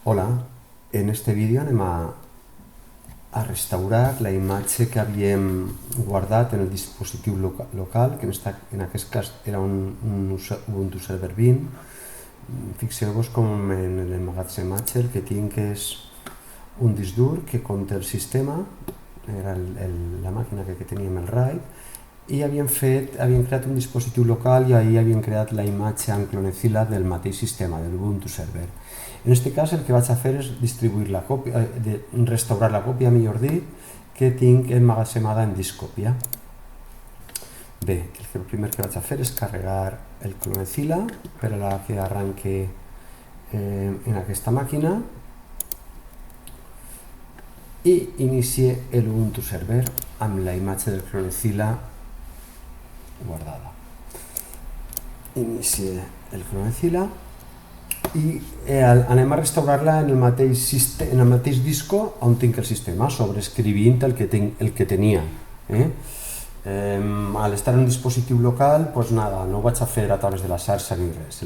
Hola, en este vídeo anem a restaurar la imatge que havíem guardat en el dispositiu local, que en aquest cas era un Ubuntu Server 20. Fixeu-vos com en l'emmagatzematge el que tinc és un disc dur que conté el sistema, era la màquina que teníem el RAID, i havien creat un dispositiu local i ahir havien creat la imatge en clonezilla del mateix sistema, del Ubuntu Server. En aquest cas el que vaig a fer és distribuir la còpia, restaurar la còpia, millor dit, que tinc emmagatzemada en disc còpia. Bé, el primer que vaig a fer és carregar el clonezilla per a que arranque en aquesta màquina i inicie l'Ubuntu Server amb la imatge del clonezilla guardada. Inicie el clonezilla i anem a restaurar-la en el mateix disco on tinc el sistema, sobreescrivint el que tenia. Al estar en un dispositiu local, doncs nada, no ho vaig a fer a través de la xarxa ni res.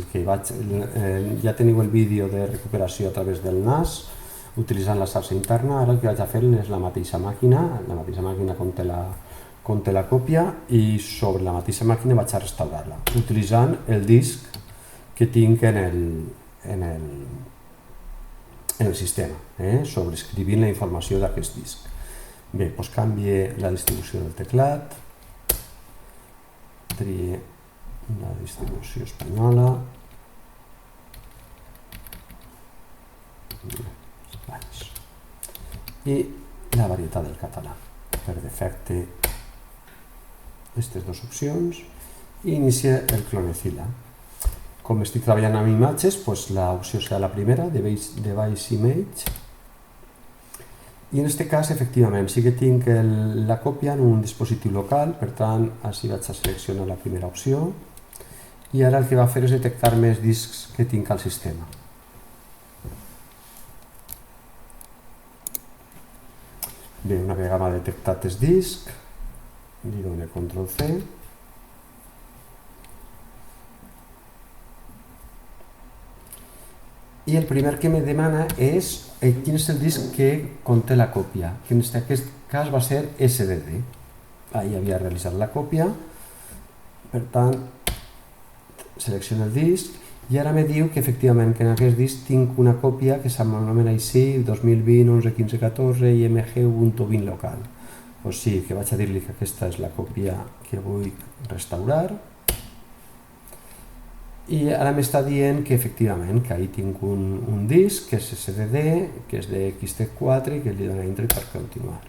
Ja teniu el vídeo de recuperació a través del NAS utilitzant la xarxa interna. Ara el que vaig a fer és la mateixa màquina conté la còpia i sobre la mateixa màquina vaig a restaurar-la utilitzant el disc que tinc en el sistema, sobreescrivint la informació d'aquest disc. Bé, doncs canvie la distribució del teclat, trie la distribució espanyola, i la varietat del català. Per defecte, aquestes dues opcions, i inicia el clonezilla. Com estic treballant amb imatges, l'opció serà la primera, Device Image, i en aquest cas, efectivament, sí que tinc la còpia en un dispositiu local, per tant, així vaig a seleccionar la primera opció, i ara el que va fer és detectar més discs que tinc al sistema. Bé, una vegada m'ha detectat el disc, li dono Ctrl+C, i el primer que me demana és quin és el disc que conté la còpia, que en aquest cas va ser SDD. Ahí havia realitzat la còpia, per tant, selecciono el disc, i ara me diu que efectivament que en aquest disc tinc una còpia que s'anomena així, 2020 11 15 14 IMG Ubuntu 20 local. Doncs sí, que vaig a dir-li que aquesta és la còpia que vull restaurar, i ara m'està dient que efectivament que ahí tinc un disc que és SDD, que és de XT4 i que li dono Enter per continuar.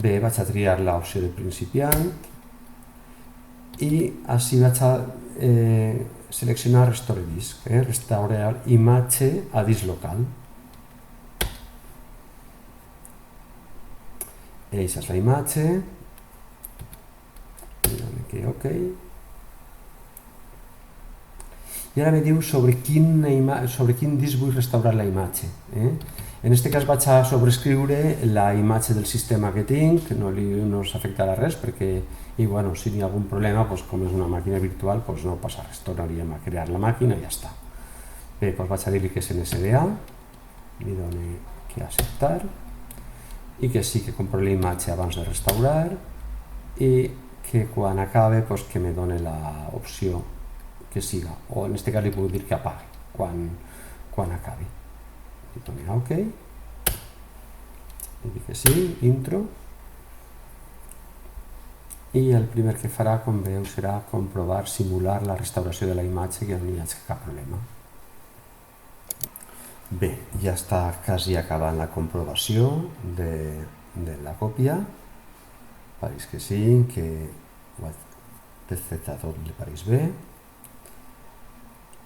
Bé, vaig a triar l'opció de principiant i així vaig a seleccionar Restore Disk, restaurar imatge a disc local. Eixa és la imatge, i dono que OK. I ara me diu sobre quin disc vull restaurar la imatge. En aquest cas vaig a sobreescriure la imatge del sistema que tinc, no s'afectarà res perquè si hi ha algun problema, com és una màquina virtual, no passa res, tornaríem a crear la màquina i ja està. Bé, vaig a dir-li que és en SDA, li dono que acceptar, i que sí que compro la imatge abans de restaurar, i que quan acabe que me doni l'opció que siga, o en aquest cas li puc dir que apagui quan acabi. Li dono OK, li dic que sí, intro, i el primer que farà, com veieu, serà comprovar, simular la restauració de la imatge, que no hi ha cap problema. Bé, ja està quasi acabant la comprovació de la còpia, pareix que sí, que ho ha detectat tot, li pareix bé,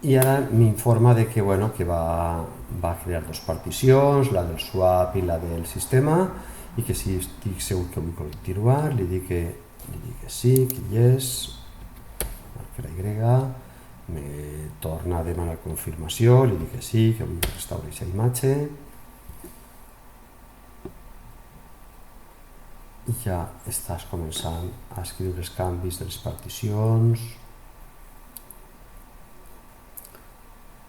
i ara m'informa que va crear dues particions, la del swap i la del sistema, i que si estic segur que vull continuar, li dic que sí, que hi és, marca la Y, me torna a demanar confirmació, li dic que sí, que vull restaurar aquesta imatge, i ja estàs començant a escriure els canvis de les particions,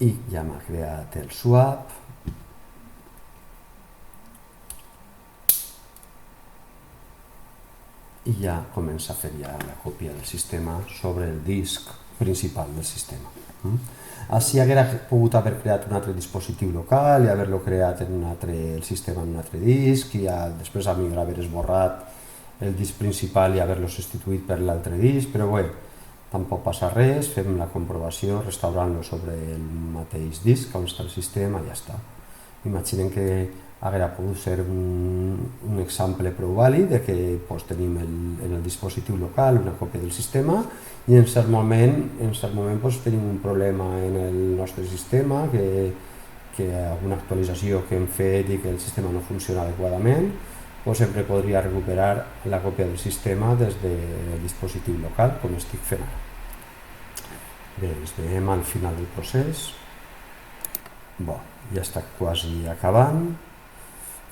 i ja m'ha creat el swap. I ja comença a fer ja la còpia del sistema sobre el disc principal del sistema. Així haguera pogut haver creat un altre dispositiu local i haver-lo creat el sistema en un altre disc i després a millor haver esborrat el disc principal i haver-lo substituït per l'altre disc, però bé, tampoc passa res, fem la comprovació restaurant-lo sobre el mateix disc on està el sistema i ja està. Imaginem que haguera pogut ser un exemple prou vàlid de que tenim en el dispositiu local una còpia del sistema i en cert moment tenim un problema en el nostre sistema, que alguna actualització que hem fet i que el sistema no funciona adequadament, sempre podria recuperar la còpia del sistema des del dispositiu local, com estic fent ara. Bé, ens veiem al final del procés. Ja està quasi acabant.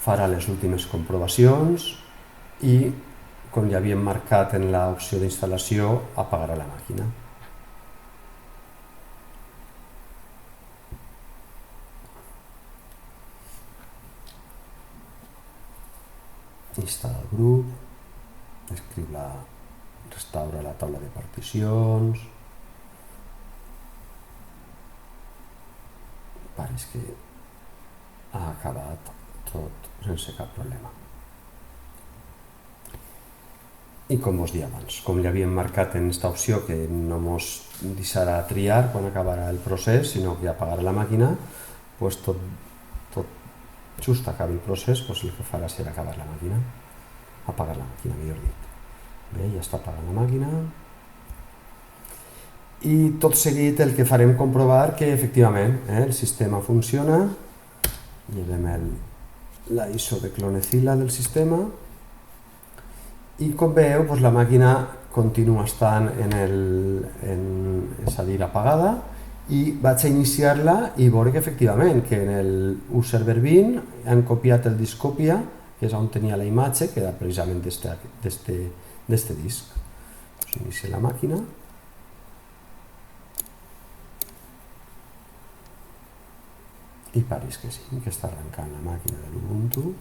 Farà les últimes comprovacions i, com ja havíem marcat en l'opció d'instal·lació, apagarà la màquina. Instal·la el grup, restaura la taula de particions. Pareix que ha acabat tot sense cap problema. I com us deia abans, com li havíem marcat en aquesta opció que no ens deixarà triar quan acabarà el procés, sinó que apagarà la màquina, tot just acabi el procés, el que farà serà apagar la màquina, millor dit. Bé, ja està apagant la màquina. I tot seguit el que farem comprovar que efectivament el sistema funciona. Llevem la ISO de Clonezilla del sistema i com veieu la màquina continua estant és a dir, apagada, i vaig a iniciar-la i veure que efectivament que en el userver bin han copiat el disc còpia, que és on tenia la imatge, que era precisament d'este disc. Inicia la màquina. I pareix que sí, que està arrencant la màquina de l'Ubuntu.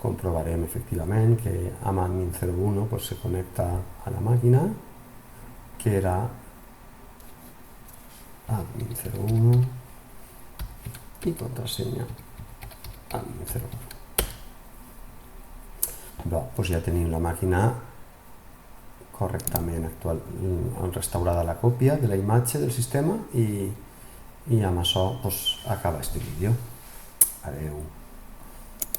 Comprovarem efectivament que amb admin 01 se connecta a la màquina, que era admin 01 i contrasenya admin 01. Ja tenim la màquina correctament restaurada la còpia de la imatge del sistema i amb això acaba este vídeo. Adeu.